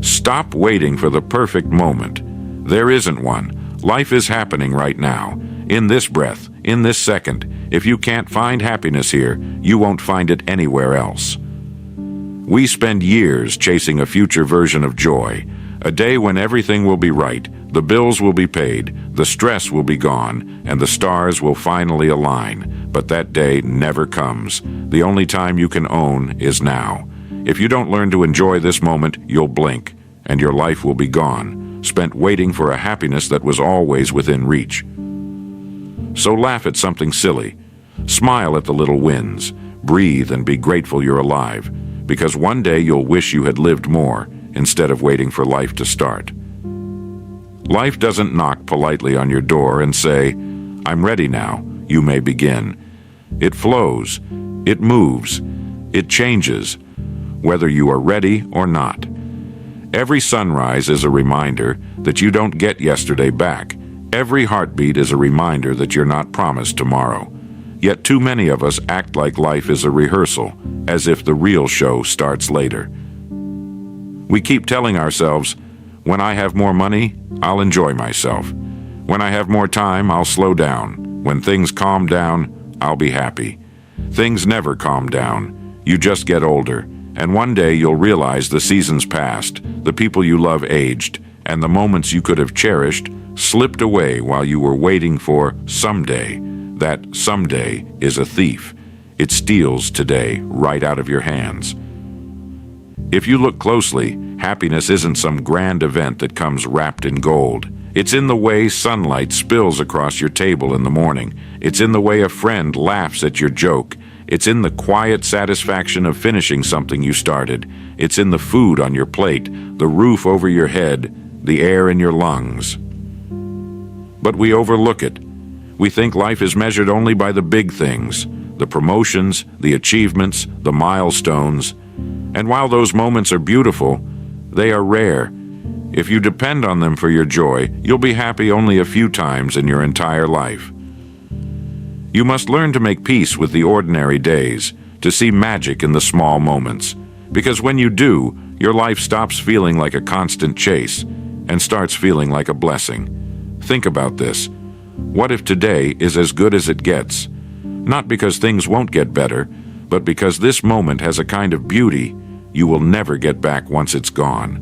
Stop waiting for the perfect moment. There isn't one. Life is happening right now, in this breath, in this second. If you can't find happiness here, you won't find it anywhere else. We spend years chasing a future version of joy, a day when everything will be right, the bills will be paid, the stress will be gone, and the stars will finally align. But that day never comes. The only time you can own is now. If you don't learn to enjoy this moment, you'll blink, and your life will be gone, spent waiting for a happiness that was always within reach. So laugh at something silly. Smile at the little wins. Breathe and be grateful you're alive, because one day you'll wish you had lived more instead of waiting for life to start. Life doesn't knock politely on your door and say, "I'm ready now, you may begin." It flows, it moves, it changes, whether you are ready or not. Every sunrise is a reminder that you don't get yesterday back. Every heartbeat is a reminder that you're not promised tomorrow. Yet too many of us act like life is a rehearsal, as if the real show starts later. We keep telling ourselves, when I have more money, I'll enjoy myself. When I have more time, I'll slow down. When things calm down, I'll be happy. Things never calm down. You just get older, and one day you'll realize the seasons passed, the people you love aged, and the moments you could have cherished slipped away while you were waiting for someday. That someday is a thief. It steals today right out of your hands. If you look closely, happiness isn't some grand event that comes wrapped in gold. It's in the way sunlight spills across your table in the morning. It's in the way a friend laughs at your joke. It's in the quiet satisfaction of finishing something you started. It's in the food on your plate, the roof over your head, the air in your lungs. But we overlook it. We think life is measured only by the big things, the promotions, the achievements, the milestones. And while those moments are beautiful, they are rare. If you depend on them for your joy, you'll be happy only a few times in your entire life. You must learn to make peace with the ordinary days, to see magic in the small moments. Because when you do, your life stops feeling like a constant chase and starts feeling like a blessing. Think about this. What if today is as good as it gets? Not because things won't get better, but because this moment has a kind of beauty you will never get back once it's gone.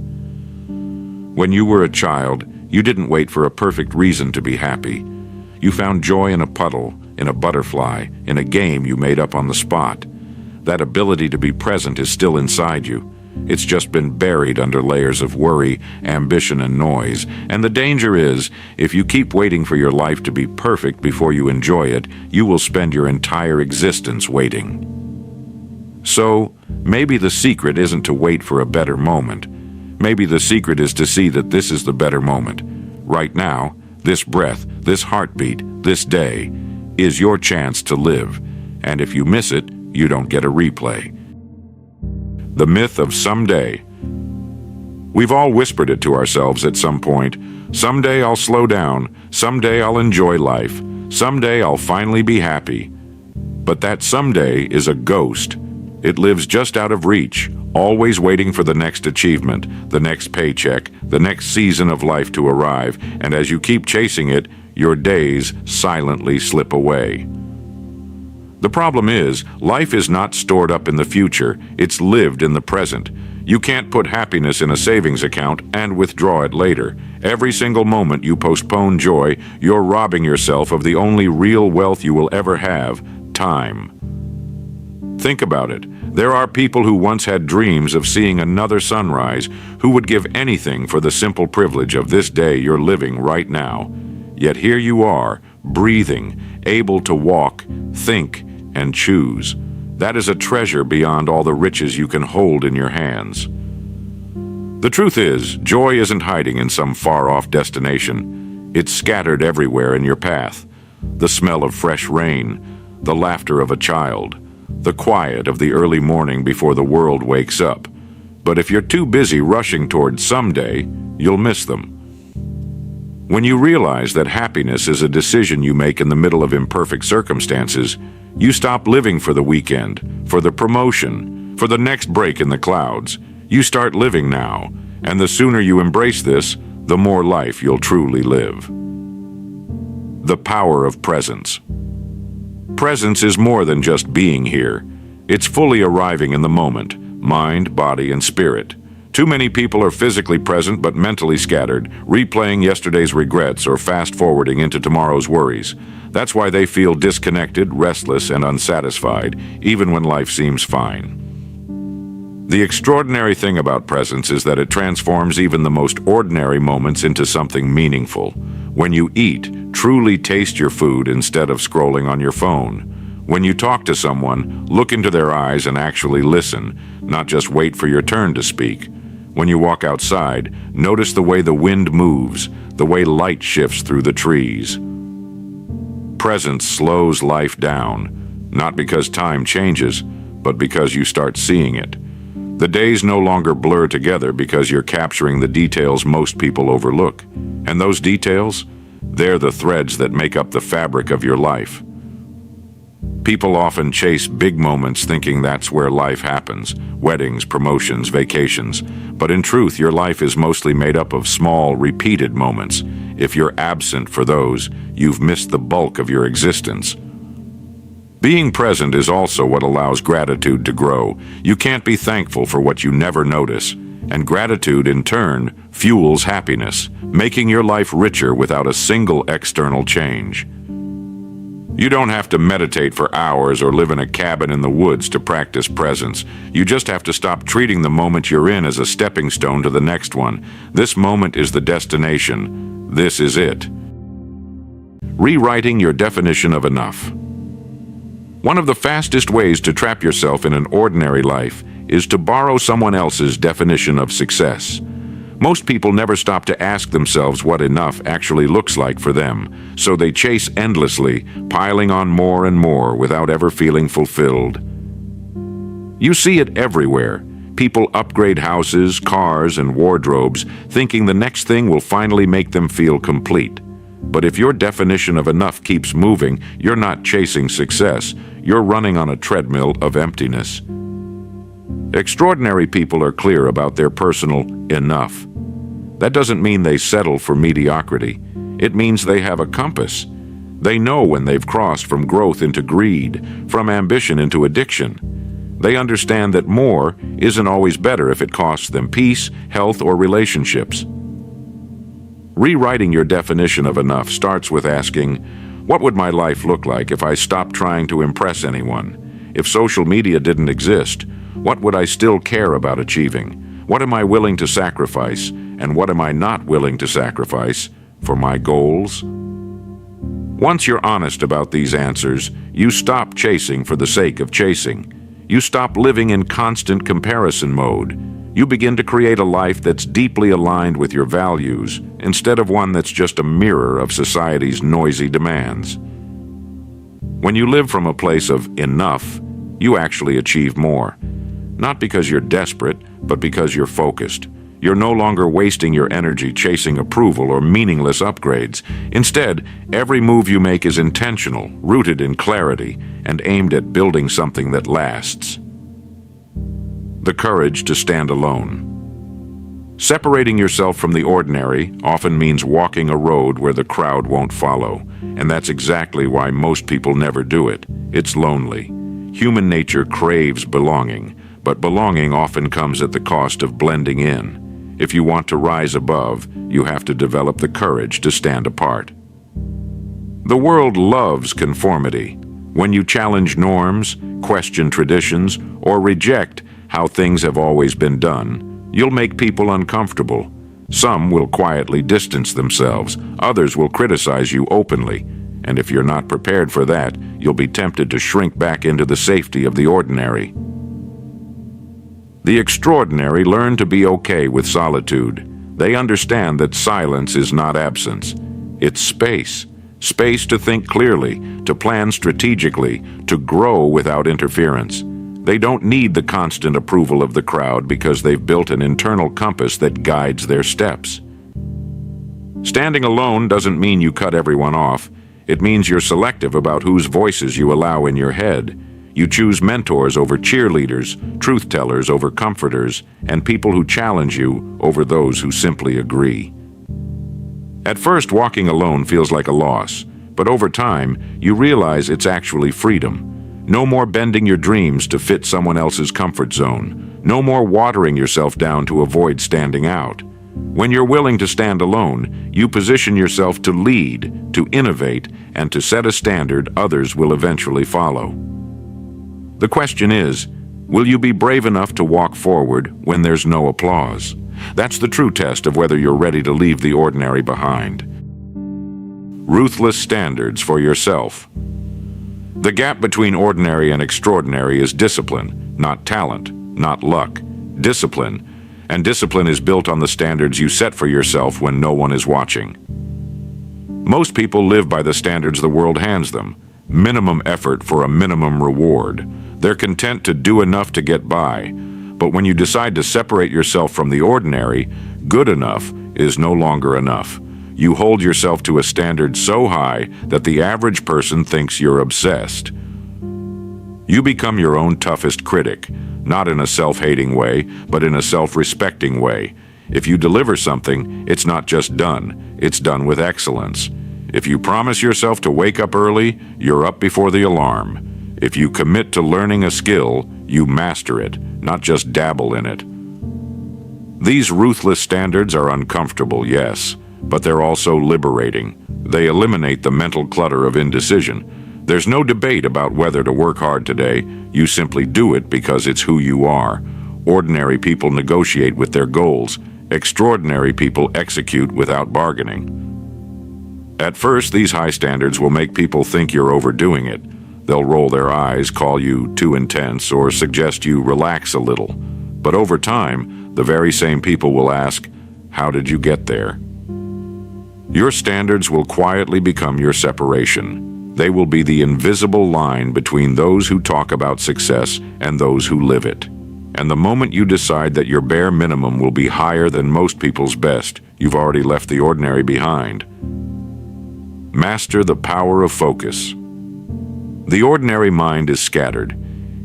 When you were a child, you didn't wait for a perfect reason to be happy. You found joy in a puddle, in a butterfly, in a game you made up on the spot. That ability to be present is still inside you. It's just been buried under layers of worry, ambition, and noise. And the danger is, if you keep waiting for your life to be perfect before you enjoy it, you will spend your entire existence waiting. So, maybe the secret isn't to wait for a better moment. Maybe the secret is to see that this is the better moment. Right now, this breath, this heartbeat, this day, is your chance to live. And if you miss it, you don't get a replay. The myth of someday. We've all whispered it to ourselves at some point. Someday I'll slow down. Someday I'll enjoy life. Someday I'll finally be happy. But that someday is a ghost. It lives just out of reach, always waiting for the next achievement, the next paycheck, the next season of life to arrive. And as you keep chasing it, your days silently slip away. The problem is, life is not stored up in the future, it's lived in the present. You can't put happiness in a savings account and withdraw it later. Every single moment you postpone joy, you're robbing yourself of the only real wealth you will ever have, time. Think about it. There are people who once had dreams of seeing another sunrise, who would give anything for the simple privilege of this day you're living right now. Yet here you are, breathing, able to walk, think, and choose. That is a treasure beyond all the riches you can hold in your hands. The truth is, joy isn't hiding in some far-off destination. It's scattered everywhere in your path. The smell of fresh rain, the laughter of a child, the quiet of the early morning before the world wakes up. But if you're too busy rushing toward someday, you'll miss them. When you realize that happiness is a decision you make in the middle of imperfect circumstances, you stop living for the weekend, for the promotion, for the next break in the clouds. You start living now, And the sooner you embrace this, the more life you'll truly live. The power of presence. Presence is more than just being here. It's fully arriving in the moment, mind, body, and spirit. Too many people are physically present but mentally scattered, replaying yesterday's regrets or fast-forwarding into tomorrow's worries. That's why they feel disconnected, restless, and unsatisfied, even when life seems fine. The extraordinary thing about presence is that it transforms even the most ordinary moments into something meaningful. When you eat, truly taste your food instead of scrolling on your phone. When you talk to someone, look into their eyes and actually listen, not just wait for your turn to speak. When you walk outside, notice the way the wind moves, the way light shifts through the trees. Presence slows life down, not because time changes, but because you start seeing it. The days no longer blur together because you're capturing the details most people overlook. And those details, they're the threads that make up the fabric of your life. People often chase big moments thinking that's where life happens, weddings, promotions, vacations. But in truth, your life is mostly made up of small, repeated moments. If you're absent for those, you've missed the bulk of your existence. Being present is also what allows gratitude to grow. You can't be thankful for what you never notice. And gratitude, in turn, fuels happiness, making your life richer without a single external change. You don't have to meditate for hours or live in a cabin in the woods to practice presence. You just have to stop treating the moment you're in as a stepping stone to the next one. This moment is the destination. This is it. Rewriting your definition of enough. One of the fastest ways to trap yourself in an ordinary life is to borrow someone else's definition of success. Most people never stop to ask themselves what enough actually looks like for them, so they chase endlessly, piling on more and more without ever feeling fulfilled. You see it everywhere. People upgrade houses, cars, and wardrobes, thinking the next thing will finally make them feel complete. But if your definition of enough keeps moving, you're not chasing success. You're running on a treadmill of emptiness. Extraordinary people are clear about their personal enough. That doesn't mean they settle for mediocrity. It means they have a compass. They know when they've crossed from growth into greed, from ambition into addiction. They understand that more isn't always better if it costs them peace, health, or relationships. Rewriting your definition of enough starts with asking, what would my life look like if I stopped trying to impress anyone? If social media didn't exist, what would I still care about achieving? What am I willing to sacrifice, and what am I not willing to sacrifice for my goals? Once you're honest about these answers, you stop chasing for the sake of chasing. You stop living in constant comparison mode. You begin to create a life that's deeply aligned with your values, instead of one that's just a mirror of society's noisy demands. When you live from a place of enough, you actually achieve more. Not because you're desperate, but because you're focused. You're no longer wasting your energy chasing approval or meaningless upgrades. Instead, every move you make is intentional, rooted in clarity, and aimed at building something that lasts. The courage to stand alone. Separating yourself from the ordinary often means walking a road where the crowd won't follow, and that's exactly why most people never do it. It's lonely. Human nature craves belonging, but belonging often comes at the cost of blending in. If you want to rise above, you have to develop the courage to stand apart. The world loves conformity. When you challenge norms, question traditions, or reject how things have always been done, you'll make people uncomfortable. Some will quietly distance themselves, others will criticize you openly, and if you're not prepared for that, you'll be tempted to shrink back into the safety of the ordinary. The extraordinary learn to be okay with solitude. They understand that silence is not absence. It's space. Space to think clearly, to plan strategically, to grow without interference. They don't need the constant approval of the crowd because they've built an internal compass that guides their steps. Standing alone doesn't mean you cut everyone off. It means you're selective about whose voices you allow in your head. You choose mentors over cheerleaders, truth-tellers over comforters, and people who challenge you over those who simply agree. At first, walking alone feels like a loss, but over time, you realize it's actually freedom. No more bending your dreams to fit someone else's comfort zone. No more watering yourself down to avoid standing out. When you're willing to stand alone, you position yourself to lead, to innovate, and to set a standard others will eventually follow. The question is, will you be brave enough to walk forward when there's no applause? That's the true test of whether you're ready to leave the ordinary behind. Ruthless standards for yourself. The gap between ordinary and extraordinary is discipline, not talent, not luck. Discipline. And discipline is built on the standards you set for yourself when no one is watching. Most people live by the standards the world hands them. Minimum effort for a minimum reward. They're content to do enough to get by. But when you decide to separate yourself from the ordinary, good enough is no longer enough. You hold yourself to a standard so high that the average person thinks you're obsessed. You become your own toughest critic, not in a self-hating way, but in a self-respecting way. If you deliver something, it's not just done, it's done with excellence. If you promise yourself to wake up early, you're up before the alarm. If you commit to learning a skill, you master it, not just dabble in it. These ruthless standards are uncomfortable, yes, but they're also liberating. They eliminate the mental clutter of indecision. There's no debate about whether to work hard today. You simply do it because it's who you are. Ordinary people negotiate with their goals. Extraordinary people execute without bargaining. At first, these high standards will make people think you're overdoing it. They'll roll their eyes, call you too intense, or suggest you relax a little. But over time, the very same people will ask, how did you get there? Your standards will quietly become your separation. They will be the invisible line between those who talk about success and those who live it. And the moment you decide that your bare minimum will be higher than most people's best, you've already left the ordinary behind. Master the power of focus. The ordinary mind is scattered.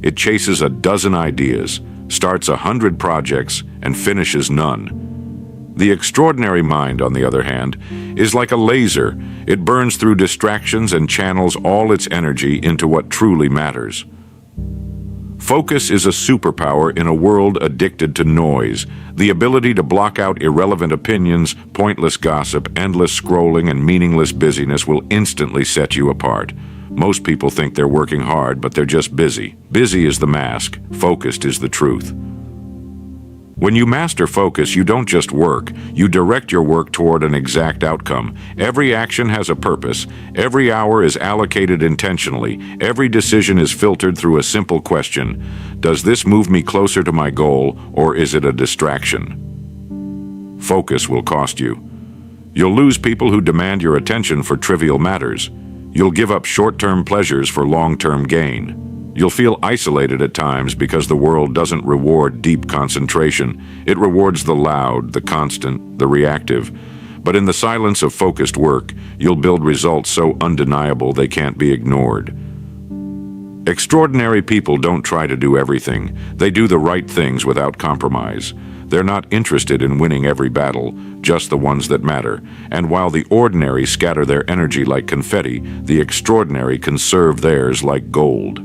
It chases a dozen ideas, starts 100 projects, and finishes none. The extraordinary mind, on the other hand, is like a laser. It burns through distractions and channels all its energy into what truly matters. Focus is a superpower in a world addicted to noise. The ability to block out irrelevant opinions, pointless gossip, endless scrolling, and meaningless busyness will instantly set you apart. Most people think they're working hard, but they're just busy. Busy is the mask. Focused is the truth. When you master focus, you don't just work, you direct your work toward an exact outcome. Every action has a purpose. Every hour is allocated intentionally. Every decision is filtered through a simple question. Does this move me closer to my goal, or is it a distraction? Focus will cost you. You'll lose people who demand your attention for trivial matters. You'll give up short-term pleasures for long-term gain. You'll feel isolated at times because the world doesn't reward deep concentration. It rewards the loud, the constant, the reactive. But in the silence of focused work, you'll build results so undeniable they can't be ignored. Extraordinary people don't try to do everything. They do the right things without compromise. They're not interested in winning every battle, just the ones that matter. And while the ordinary scatter their energy like confetti, the extraordinary conserve theirs like gold.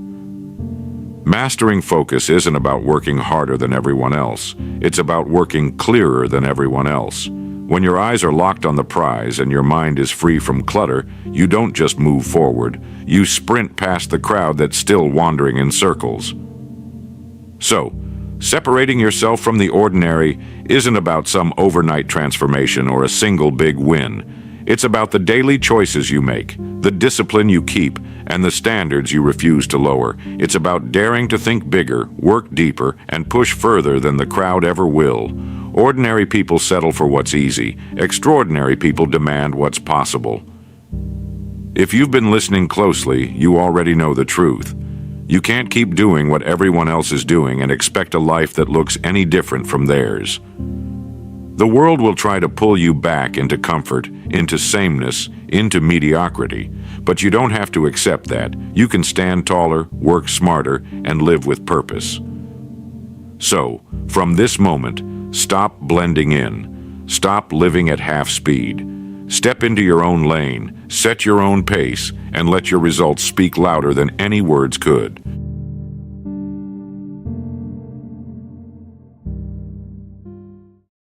Mastering focus isn't about working harder than everyone else. It's about working clearer than everyone else. When your eyes are locked on the prize and your mind is free from clutter, you don't just move forward. You sprint past the crowd that's still wandering in circles. So, separating yourself from the ordinary isn't about some overnight transformation or a single big win. It's about the daily choices you make, the discipline you keep, and the standards you refuse to lower. It's about daring to think bigger, work deeper, and push further than the crowd ever will. Ordinary people settle for what's easy. Extraordinary people demand what's possible. If you've been listening closely, you already know the truth. You can't keep doing what everyone else is doing and expect a life that looks any different from theirs. The world will try to pull you back into comfort, into sameness, into mediocrity. But you don't have to accept that. You can stand taller, work smarter, and live with purpose. So, from this moment, stop blending in. Stop living at half speed. Step into your own lane, set your own pace, and let your results speak louder than any words could.